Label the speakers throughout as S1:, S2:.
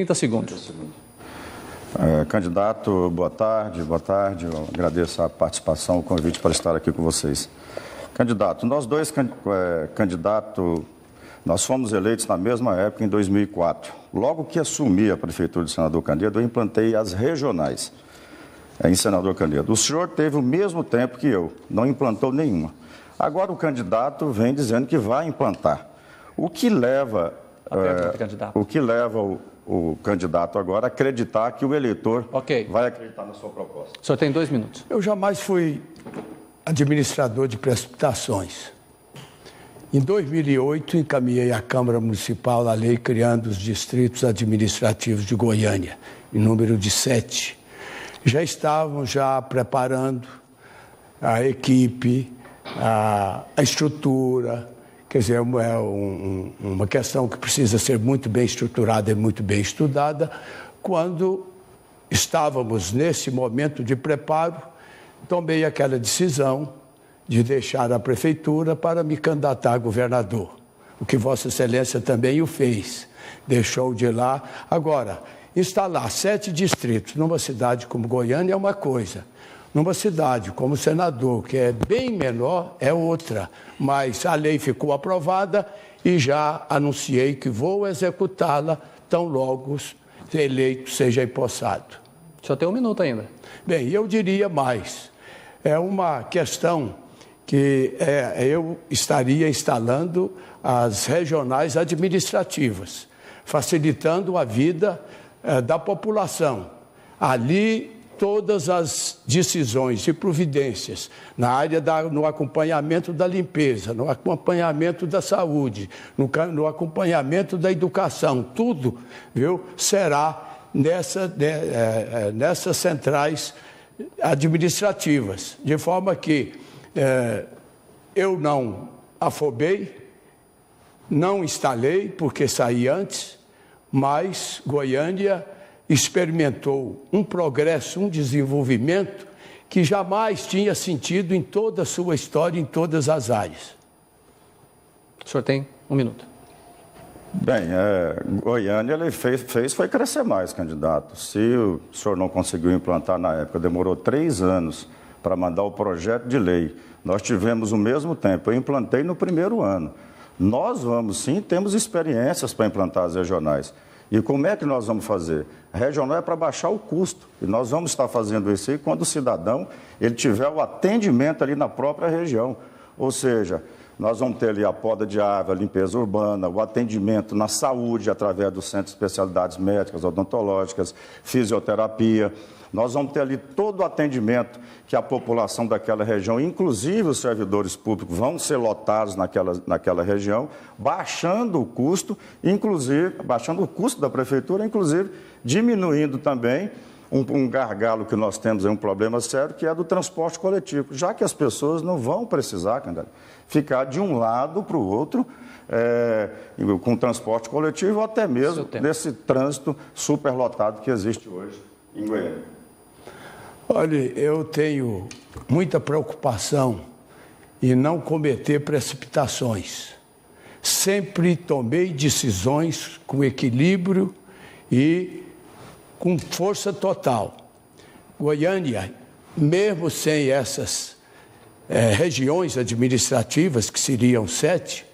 S1: 30 segundos.
S2: Candidato, boa tarde. Eu agradeço a participação, o convite para estar aqui com vocês. Candidato, nós dois, nós fomos eleitos na mesma época, em 2004. Logo que assumi a prefeitura de Senador Canedo, eu implantei as regionais em Senador Canedo. O senhor teve o mesmo tempo que eu, não implantou nenhuma. Agora o candidato vem dizendo que vai implantar. O que leva o candidato agora a acreditar que o eleitor vai acreditar na sua proposta?
S1: O senhor tem 2 minutos.
S3: Eu jamais fui administrador de precipitações. Em 2008, encaminhei à Câmara Municipal a lei criando os distritos administrativos de Goiânia, em número de 7. Já estavam preparando a equipe, a estrutura, quer dizer, é uma questão que precisa ser muito bem estruturada e muito bem estudada. Quando estávamos nesse momento de preparo, tomei aquela decisão de deixar a prefeitura para me candidatar a governador, o que Vossa Excelência também o fez, deixou de lá. Agora, instalar 7 distritos numa cidade como Goiânia é uma coisa, numa cidade como Senador, que é bem menor, é outra, mas a lei ficou aprovada e já anunciei que vou executá-la tão logo eleito seja empossado.
S1: O senhor tem 1 minuto ainda.
S3: Bem, eu diria mais, é uma questão que eu estaria instalando as regionais administrativas, facilitando a vida da população. Ali, todas as decisões e providências na área no acompanhamento da limpeza, no acompanhamento da saúde, no acompanhamento da educação, tudo, viu, será nessas centrais administrativas, de forma que eu não afobei, não instalei, porque saí antes, mas Goiânia experimentou um progresso, um desenvolvimento que jamais tinha sentido em toda a sua história, em todas as áreas.
S1: O senhor tem 1 minuto.
S2: Bem, Goiânia ele fez foi crescer mais, candidato. Se o senhor não conseguiu implantar na época, demorou 3 anos para mandar o projeto de lei. Nós tivemos o mesmo tempo, eu implantei no 1º ano. Nós vamos sim, temos experiências para implantar as regionais. E como é que nós vamos fazer? Regional é para baixar o custo. E nós vamos estar fazendo isso aí quando o cidadão ele tiver o atendimento ali na própria região. Ou seja, nós vamos ter ali a poda de árvore, a limpeza urbana, o atendimento na saúde através do Centro de Especialidades Médicas, Odontológicas, Fisioterapia. Nós vamos ter ali todo o atendimento que a população daquela região, inclusive os servidores públicos, vão ser lotados naquela região, baixando o custo, inclusive, baixando o custo da prefeitura, inclusive diminuindo também um gargalo que nós temos, um problema sério, que é do transporte coletivo, já que as pessoas não vão precisar, candidato, ficar de um lado para o outro, com transporte coletivo, ou até mesmo nesse trânsito superlotado que existe hoje em Goiânia.
S3: Olha, eu tenho muita preocupação em não cometer precipitações. Sempre tomei decisões com equilíbrio e com força total. Goiânia, mesmo sem essas regiões administrativas, que seriam 7,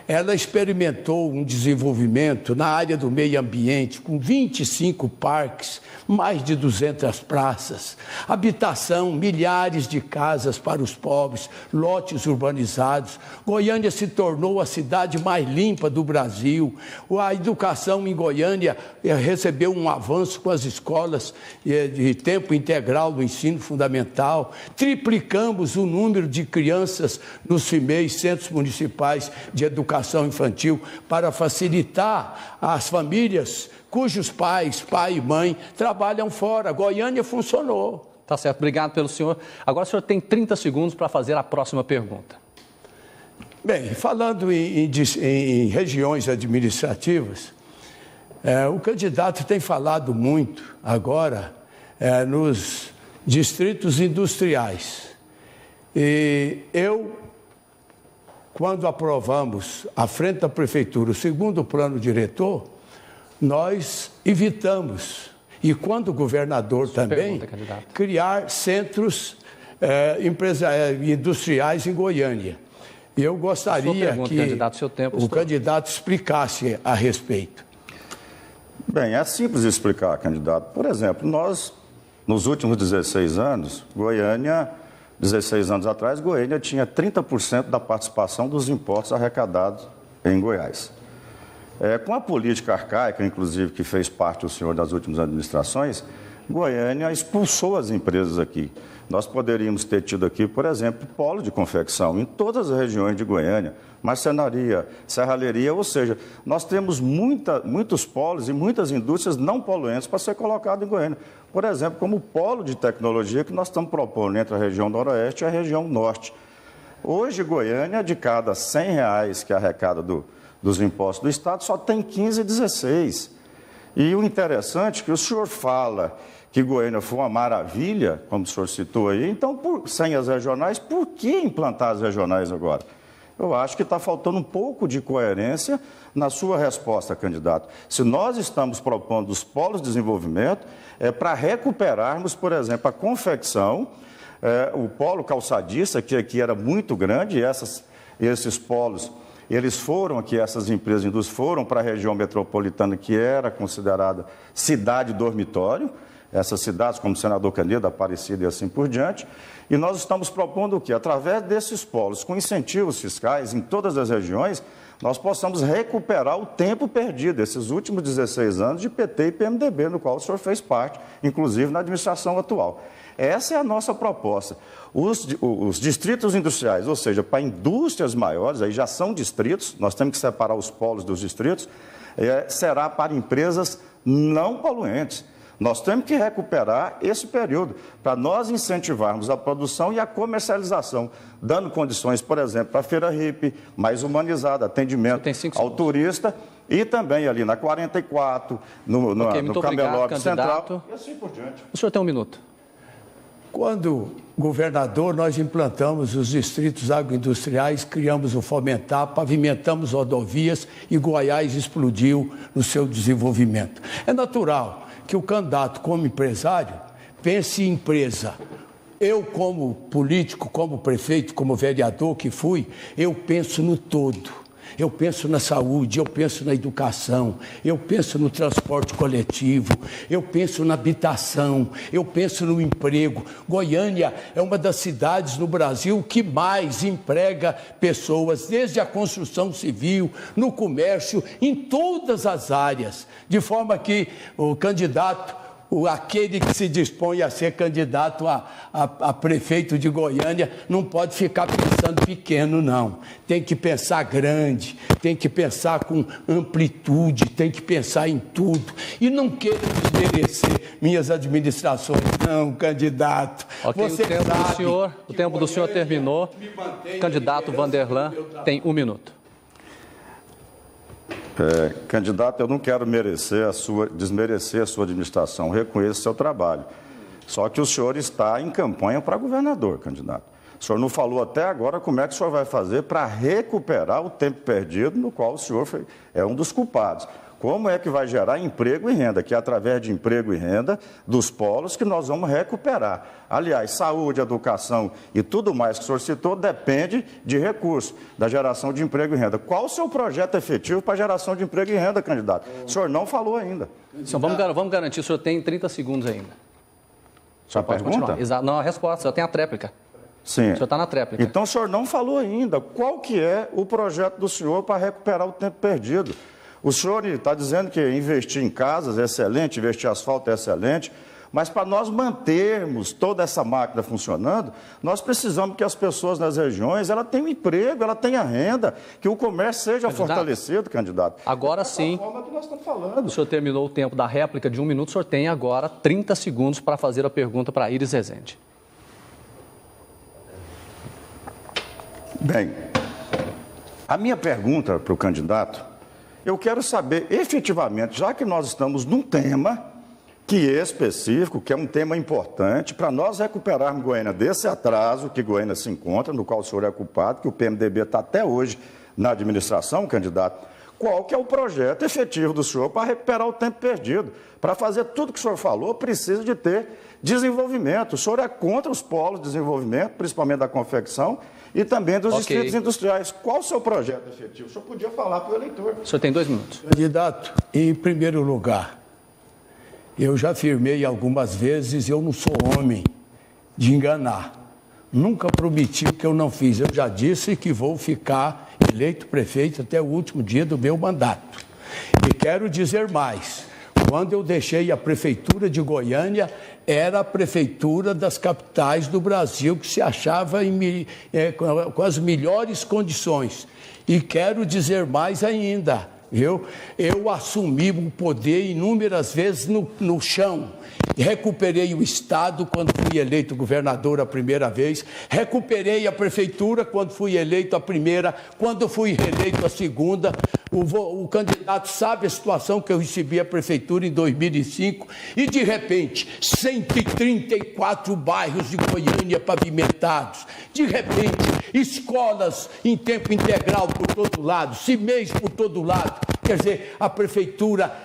S3: ela experimentou um desenvolvimento na área do meio ambiente, com 25 parques, mais de 200 praças, habitação, milhares de casas para os pobres, lotes urbanizados. Goiânia se tornou a cidade mais limpa do Brasil. A educação em Goiânia recebeu um avanço com as escolas de tempo integral do ensino fundamental. Triplicamos o número de crianças nos CIMEIs, Centros Municipais de Educação Infantil, para facilitar as famílias cujos pais, pai e mãe, trabalham fora. Goiânia funcionou.
S1: Tá certo, obrigado pelo senhor. Agora o senhor tem 30 segundos para fazer a próxima pergunta.
S3: Bem, falando em regiões administrativas, o candidato tem falado muito agora nos distritos industriais. E quando aprovamos, à frente da prefeitura, o 2º plano diretor, nós evitamos, e quando governador também, criar centros industriais em Goiânia. E eu gostaria que o candidato explicasse a respeito.
S2: Bem, é simples explicar, candidato. Por exemplo, nós, nos últimos 16 anos, 16 anos atrás, Goiânia tinha 30% da participação dos impostos arrecadados em Goiás. Com a política arcaica, inclusive, que fez parte o senhor das últimas administrações, Goiânia expulsou as empresas aqui. Nós poderíamos ter tido aqui, por exemplo, polo de confecção em todas as regiões de Goiânia, marcenaria, serralheria, ou seja, nós temos muitos polos e muitas indústrias não poluentes para ser colocado em Goiânia. Por exemplo, como o polo de tecnologia que nós estamos propondo entre a região noroeste e a região norte. Hoje, Goiânia, de cada R$100 que arrecada dos impostos do Estado, só tem 15 e 16. E o interessante é que o senhor fala que Goiânia foi uma maravilha, como o senhor citou aí, então, sem as regionais, por que implantar as regionais agora? Eu acho que está faltando um pouco de coerência na sua resposta, candidato. Se nós estamos propondo os polos de desenvolvimento, é para recuperarmos, por exemplo, a confecção, o polo calçadista, que aqui era muito grande, e esses polos, eles foram aqui, essas empresas de indústria foram para a região metropolitana, que era considerada cidade dormitório, essas cidades como Senador Canedo, Aparecida e assim por diante, e nós estamos propondo o quê? Através desses polos, com incentivos fiscais em todas as regiões, nós possamos recuperar o tempo perdido, esses últimos 16 anos de PT e PMDB, no qual o senhor fez parte, inclusive na administração atual. Essa é a nossa proposta. Os distritos industriais, ou seja, para indústrias maiores, aí já são distritos, nós temos que separar os polos dos distritos, será para empresas não poluentes. Nós temos que recuperar esse período para nós incentivarmos a produção e a comercialização, dando condições, por exemplo, para a Feira Hippie, mais humanizada, atendimento ao turista e também ali na 44, no Camelódromo Central e assim por diante.
S1: O senhor tem um minuto.
S3: Quando governador, nós implantamos os distritos agroindustriais, criamos o Fomentar, pavimentamos rodovias e Goiás explodiu no seu desenvolvimento. É natural que o candidato, como empresário, pense em empresa. Eu, como político, como prefeito, como vereador que fui, eu penso no todo. Eu penso na saúde, eu penso na educação, eu penso no transporte coletivo, eu penso na habitação, eu penso no emprego. Goiânia é uma das cidades no Brasil que mais emprega pessoas, desde a construção civil, no comércio, em todas as áreas. De forma que o candidato, aquele que se dispõe a ser candidato a prefeito de Goiânia, não pode ficar pensando pequeno, não. Tem que pensar grande, tem que pensar com amplitude, tem que pensar em tudo. E não queira desmerecer minhas administrações, não, candidato.
S1: Ok, o tempo do senhor terminou. Candidato Vanderlan tem um minuto.
S2: Candidato, eu não quero desmerecer a sua administração, reconheço o seu trabalho. Só que o senhor está em campanha para governador, candidato. O senhor não falou até agora como é que o senhor vai fazer para recuperar o tempo perdido no qual o senhor é um dos culpados. Como é que vai gerar emprego e renda? Que é através de emprego e renda dos polos que nós vamos recuperar. Aliás, saúde, educação e tudo mais que o senhor citou depende de recursos, da geração de emprego e renda. Qual o seu projeto efetivo para a geração de emprego e renda, candidato? O senhor não falou ainda.
S1: Então, vamos garantir, o senhor tem 30 segundos ainda.
S2: Só pode continuar?
S1: Exato, não, a resposta, o senhor tem a tréplica.
S2: Sim.
S1: O senhor está na tréplica.
S2: Então, o senhor não falou ainda qual que é o projeto do senhor para recuperar o tempo perdido. O senhor está dizendo que investir em casas é excelente, investir em asfalto é excelente, mas para nós mantermos toda essa máquina funcionando, nós precisamos que as pessoas nas regiões tenham emprego, tenham renda, que o comércio seja fortalecido, candidato.
S1: Agora sim,
S2: forma que nós estamos falando.
S1: O senhor terminou o tempo da réplica de 1 minuto, o senhor tem agora 30 segundos para fazer a pergunta para Iris Rezende.
S2: Bem, a minha pergunta para o candidato, eu quero saber efetivamente, já que nós estamos num tema que é específico, que é um tema importante, para nós recuperarmos Goiânia desse atraso que Goiânia se encontra, no qual o senhor é culpado, que o PMDB está até hoje na administração, candidato, qual que é o projeto efetivo do senhor para recuperar o tempo perdido. Para fazer tudo que o senhor falou, precisa de ter desenvolvimento. O senhor é contra os polos de desenvolvimento, principalmente da confecção, e também dos distritos industriais. Qual o seu projeto efetivo? O senhor podia falar para o eleitor.
S1: O senhor tem 2 minutos.
S3: Candidato, em primeiro lugar, eu já afirmei algumas vezes, eu não sou homem de enganar. Nunca prometi o que eu não fiz. Eu já disse que vou ficar eleito prefeito até o último dia do meu mandato. E quero dizer mais. Quando eu deixei a prefeitura de Goiânia, era a prefeitura das capitais do Brasil, que se achava com as melhores condições. E quero dizer mais ainda. Eu assumi o poder inúmeras vezes no chão. Recuperei o Estado quando fui eleito governador a primeira vez. Recuperei a prefeitura quando fui eleito a primeira. Quando fui reeleito a segunda. O candidato sabe a situação que eu recebi a prefeitura em 2005. E, de repente, 134 bairros de Goiânia pavimentados. De repente, escolas em tempo integral por todo lado. CIMEIs por todo lado. Quer dizer, a prefeitura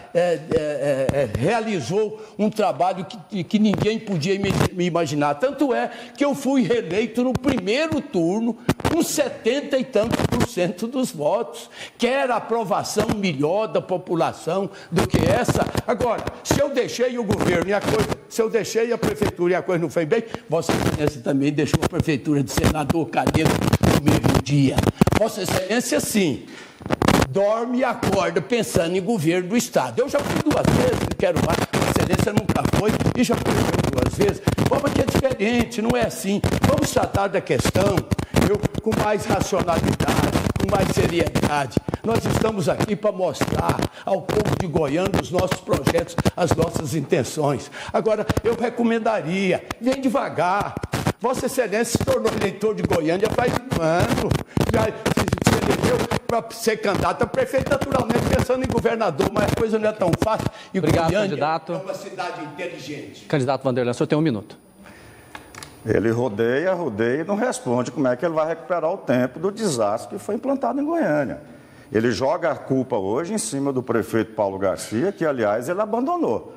S3: realizou um trabalho que ninguém podia me imaginar. Tanto é que eu fui reeleito no primeiro turno com 70 e tantos % dos votos. Quer a aprovação melhor da população do que essa? Agora, se eu deixei o governo e a coisa, se eu deixei a prefeitura e a coisa não foi bem, Vossa Excelência também deixou a prefeitura de senador Canedo no mesmo dia. Vossa Excelência, sim, dorme e acorda pensando em governo do Estado. Eu já fui 2 vezes, não quero mais, a Excelência nunca foi e já fui 2 vezes. Como que é diferente, não é assim. Vamos tratar da questão com mais racionalidade, com mais seriedade. Nós estamos aqui para mostrar ao povo de Goiânia os nossos projetos, as nossas intenções. Agora, eu recomendaria, vem devagar. Vossa Excelência se tornou eleitor de Goiânia faz um ano. Já se elegeu para ser candidato a prefeito, naturalmente, pensando em governador, mas a coisa não é tão fácil. E
S1: obrigado,
S3: Goiânia
S1: candidato.
S3: É uma cidade inteligente.
S1: Candidato Vanderlan, o senhor tem 1 minuto.
S2: Ele rodeia e não responde como é que ele vai recuperar o tempo do desastre que foi implantado em Goiânia. Ele joga a culpa hoje em cima do prefeito Paulo Garcia, que, aliás, ele abandonou.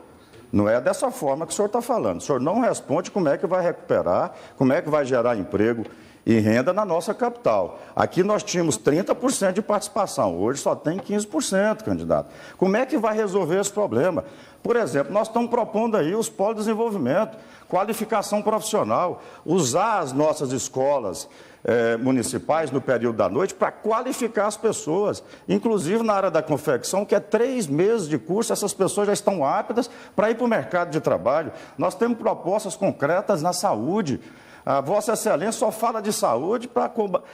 S2: Não é dessa forma que o senhor está falando. O senhor não responde como é que vai recuperar, como é que vai gerar emprego e renda na nossa capital. Aqui nós tínhamos 30% de participação, hoje só tem 15%, candidato. Como é que vai resolver esse problema? Por exemplo, nós estamos propondo aí os polos de desenvolvimento, qualificação profissional, usar as nossas escolas municipais no período da noite para qualificar as pessoas, inclusive na área da confecção, que é 3 meses de curso, essas pessoas já estão aptas para ir para o mercado de trabalho. Nós temos propostas concretas na saúde. A Vossa Excelência só fala de saúde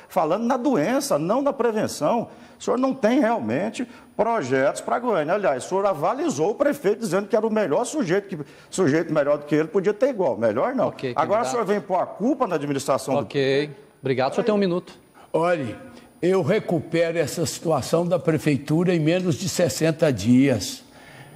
S2: falando na doença, não na prevenção. O senhor não tem realmente projetos para Goiânia. Aliás, o senhor avalizou o prefeito dizendo que era o melhor sujeito melhor do que ele podia ter igual. Melhor não.
S1: Okay,
S2: agora o senhor vem pôr a culpa na administração
S1: Obrigado, o senhor tem 1 minuto.
S3: Olhe, eu recupero essa situação da prefeitura em menos de 60 dias.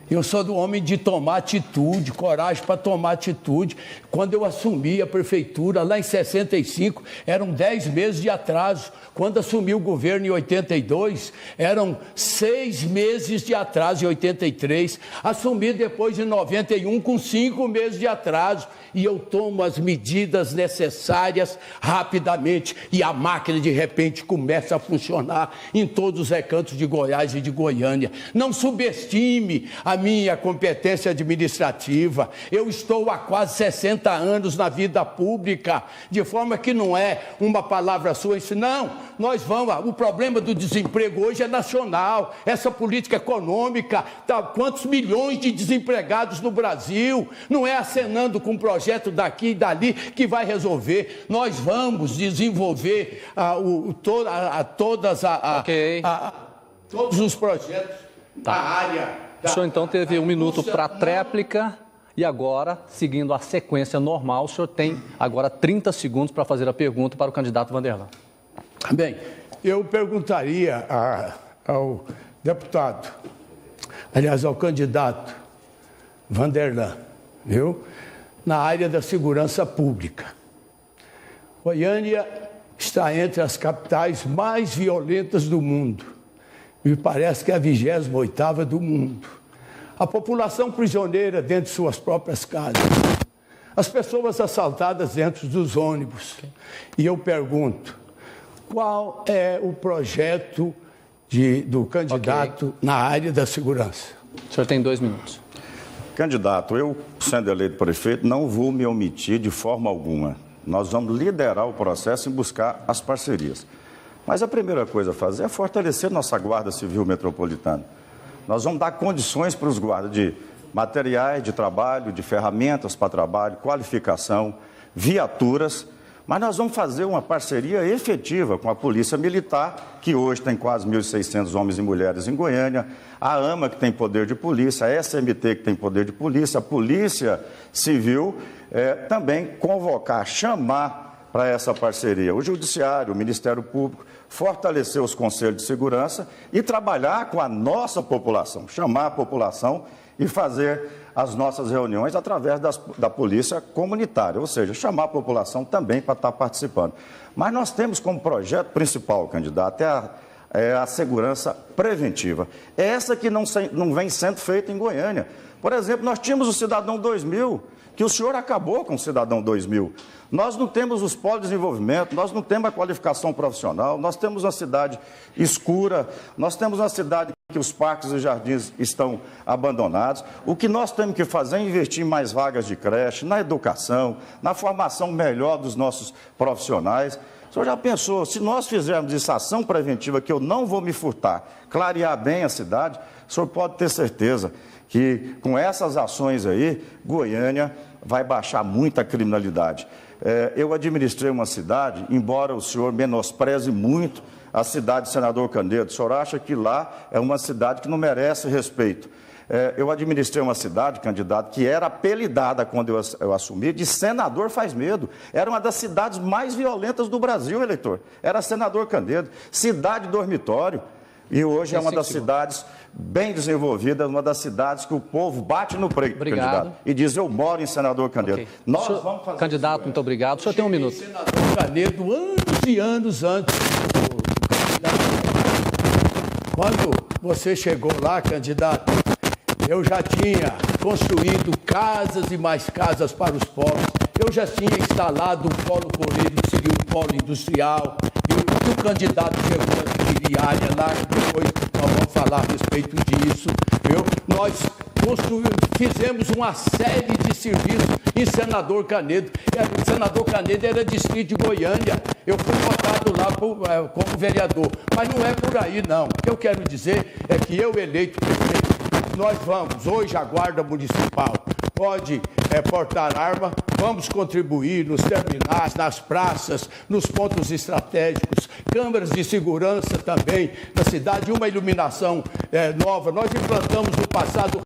S3: Eu sou do homem de tomar atitude, coragem para tomar atitude. Quando eu assumi a prefeitura, lá em 65, eram 10 meses de atraso. Quando assumi o governo em 82, eram 6 meses de atraso em 83. Assumi depois em 91 com 5 meses de atraso. E eu tomo as medidas necessárias rapidamente. E a máquina, de repente, começa a funcionar em todos os recantos de Goiás e de Goiânia. Não subestime a minha competência administrativa. Eu estou há quase 60 anos na vida pública, de forma que não é uma palavra sua, não, nós vamos, o problema do desemprego hoje é nacional, essa política econômica, quantos milhões de desempregados no Brasil, não é acenando com um projeto daqui e dali que vai resolver. Nós vamos desenvolver todos os projetos da área.
S1: O senhor então teve 1 minuto para a tréplica e agora, seguindo a sequência normal, o senhor tem agora 30 segundos para fazer a pergunta para o candidato Vanderlan.
S3: Bem, eu perguntaria ao deputado, aliás, ao candidato Vanderlan, viu? Na área da segurança pública. Goiânia está entre as capitais mais violentas do mundo. me parece que é a 28ª do mundo. A população prisioneira dentro de suas próprias casas. As pessoas assaltadas dentro dos ônibus. E eu pergunto, qual é o projeto do candidato na área da segurança?
S1: O senhor tem 2 minutos.
S2: Candidato, eu, sendo eleito prefeito, não vou me omitir de forma alguma. Nós vamos liderar o processo em buscar as parcerias. Mas a primeira coisa a fazer é fortalecer nossa Guarda Civil Metropolitana. Nós vamos dar condições para os guardas de materiais de trabalho, de ferramentas para trabalho, qualificação, viaturas, mas nós vamos fazer uma parceria efetiva com a Polícia Militar, que hoje tem quase 1.600 homens e mulheres em Goiânia, a AMA, que tem poder de polícia, a SMT, que tem poder de polícia, a Polícia Civil, também convocar, chamar para essa parceria o Judiciário, o Ministério Público, fortalecer os conselhos de segurança e trabalhar com a nossa população, chamar a população e fazer as nossas reuniões através da polícia comunitária, ou seja, chamar a população também para estar participando. Mas nós temos como projeto principal, candidato, a segurança preventiva. É essa que não vem sendo feita em Goiânia. Por exemplo, nós tínhamos o Cidadão 2000, que o senhor acabou com o Cidadão 2000. Nós não temos os polos de desenvolvimento, nós não temos a qualificação profissional, nós temos uma cidade escura, nós temos uma cidade que os parques e jardins estão abandonados. O que nós temos que fazer é investir em mais vagas de creche, na educação, na formação melhor dos nossos profissionais. O senhor já pensou, se nós fizermos essa ação preventiva, que eu não vou me furtar, clarear bem a cidade, o senhor pode ter certeza que com essas ações aí, Goiânia vai baixar muita criminalidade. Eu administrei uma cidade, embora o senhor menospreze muito a cidade de Senador Canedo, o senhor acha que lá é uma cidade que não merece respeito. Eu administrei uma cidade, candidato, que era apelidada, quando eu assumi, de Senador Faz Medo. Era uma das cidades mais violentas do Brasil, eleitor. Era Senador Canedo, cidade dormitório. E hoje é uma das cidades bem desenvolvidas, uma das cidades que o povo bate no peito, candidato, e diz, eu moro em Senador Canedo. Okay.
S1: Nós vamos fazer candidato, isso, muito obrigado. O senhor tem 1 minuto.
S3: Senador Canedo, anos e anos antes do candidato. Quando você chegou lá, candidato, eu já tinha construído casas e mais casas para os pobres. Eu já tinha instalado um polo coreiro, que seria um polo industrial. E o candidato chegou a adquirir área lá, depois nós vamos falar a respeito disso. Nós fizemos uma série de serviços em Senador Canedo. Senador Canedo era distrito de Goiânia. Eu fui votado lá como vereador. Mas não é por aí, não. O que eu quero dizer é que eu, eleito prefeito, nós vamos, hoje a Guarda Municipal pode portar arma, vamos contribuir nos terminais, nas praças, nos pontos estratégicos, câmeras de segurança também na cidade, uma iluminação nova. Nós implantamos no passado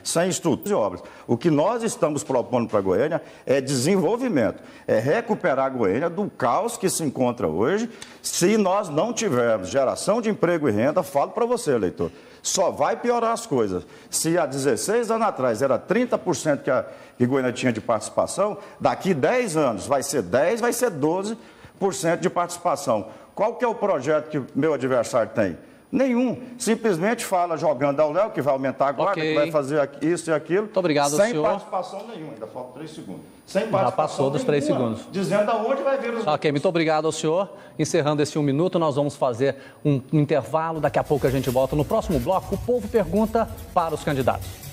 S2: sem estudos e obras. O que nós estamos propondo para Goiânia é desenvolvimento, é recuperar a Goiânia do caos que se encontra hoje. Se nós não tivermos geração de emprego e renda, falo para você, eleitor, só vai piorar as coisas. Se há 16 anos atrás era 30% que Goiânia tinha de participação, daqui 10 anos vai ser 10%, vai ser 12% de participação. Qual que é o projeto que meu adversário tem? Nenhum. Simplesmente fala jogando ao Léo que vai aumentar a guarda, que vai fazer isso e aquilo.
S1: Muito obrigado,
S2: sem
S1: senhor.
S2: Participação nenhuma. Ainda faltam 3 segundos. Sem participação
S1: já passou dos 3 segundos.
S2: Dizendo aonde vai ver os...
S1: Ok, muito obrigado ao senhor. Encerrando esse 1 minuto, nós vamos fazer um intervalo. Daqui a pouco a gente volta. No próximo bloco, o povo pergunta para os candidatos.